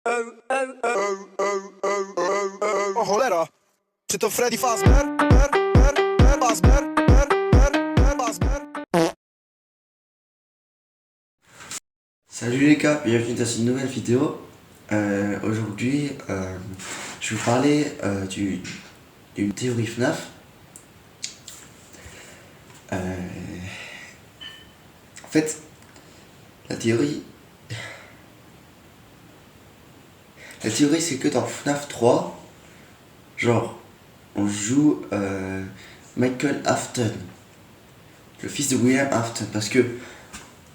Oh cholera! Czy to Freddy Fazbear? Salut les gars, bienvenue dans une nouvelle vidéo. Aujourd'hui, je vais vous parler d'une théorie FNAF. En fait, la théorie c'est que dans FNAF 3, genre, on joue Michael Afton, le fils de William Afton, parce que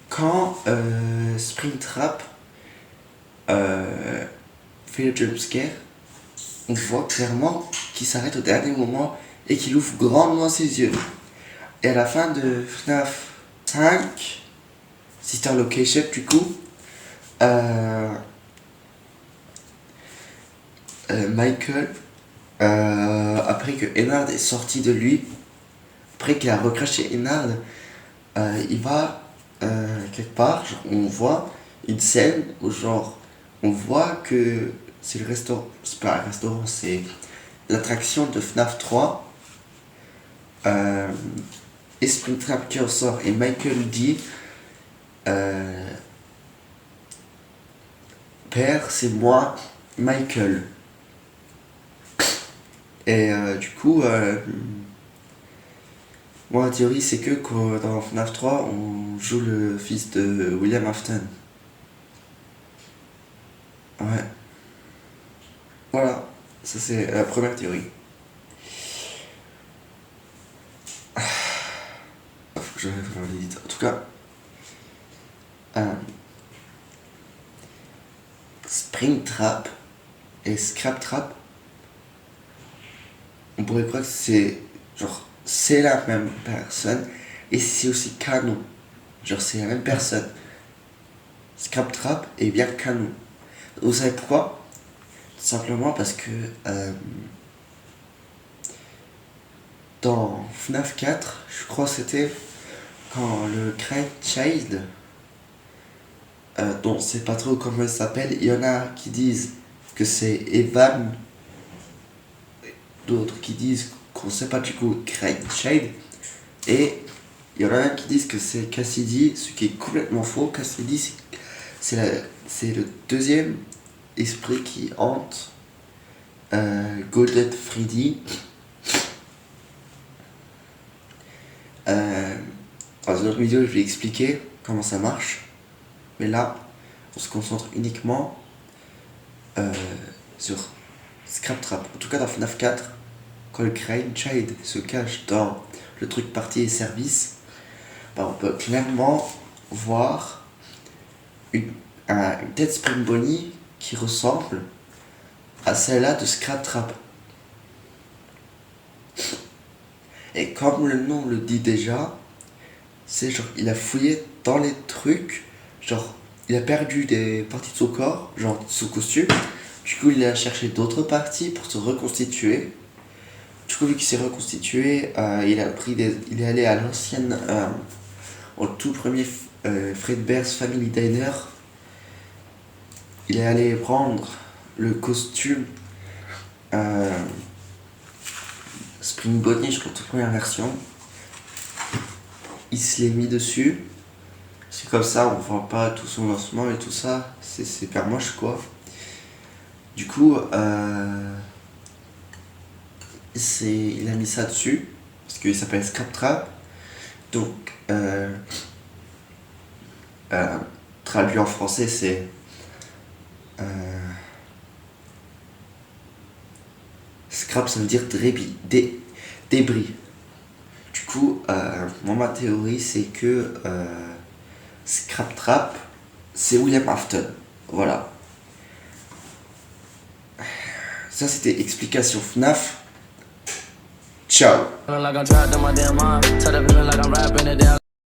quand Springtrap fait le jumpscare, on voit clairement qu'il s'arrête au dernier moment et qu'il ouvre grandement ses yeux. Et à la fin de FNAF 5, Sister Location du coup, Michael, après que Ennard est sorti de lui, après qu'il a recraché Ennard, il va quelque part, genre, on voit une scène où genre on voit que c'est le restaurant, c'est pas un restaurant, c'est l'attraction de FNAF 3, et Springtrap qui en sort et Michael dit Père, c'est moi, Michael. Et du coup, moi, la théorie, c'est que dans FNAF 3, on joue le fils de William Afton. Ouais. Voilà, ça c'est la première théorie. Faut que je valide. En tout cas, Springtrap et Scraptrap, on pourrait croire que c'est la même personne et c'est aussi canon. Genre c'est la même personne. Scraptrap est bien canon. Vous savez pourquoi? Tout simplement parce que dans FNAF 4, je crois que c'était quand le Crying Child, dont on sait pas trop comment il s'appelle, il y en a qui disent que c'est Evan, d'autres qui disent qu'on sait pas du coup Crying Child, et il y en a qui disent que c'est Cassidy, ce qui est complètement faux. Cassidy, c'est le deuxième esprit qui hante Golden Freddy. Dans une autre vidéo, je vais expliquer comment ça marche. Mais là, on se concentre uniquement sur Scraptrap. En tout cas, dans FNAF 4, quand le Crying Child se cache dans le truc partie et service, bah, on peut clairement voir une tête Spring Bonnie qui ressemble à celle-là de Scraptrap. Et comme le nom le dit déjà, c'est genre il a fouillé dans les trucs, genre il a perdu des parties de son corps, genre son costume. Du coup il a cherché d'autres parties pour se reconstituer. Du coup vu qu'il s'est reconstitué, il est allé à l'ancienne, au tout premier Fredbear's Family Diner. Il est allé prendre le costume Spring Bonnie, je crois, toute première version. Il se l'est mis dessus. C'est comme ça, on voit pas tout son lancement et tout ça. C'est super moche quoi. Du coup, il a mis ça dessus. Parce qu'il s'appelle Scraptrap. Donc, traduit en français, c'est Scrap, ça veut dire débris. Du coup, moi, ma théorie, c'est que Scraptrap, c'est William Afton. Voilà. Ça, c'était explication FNAF. Ciao.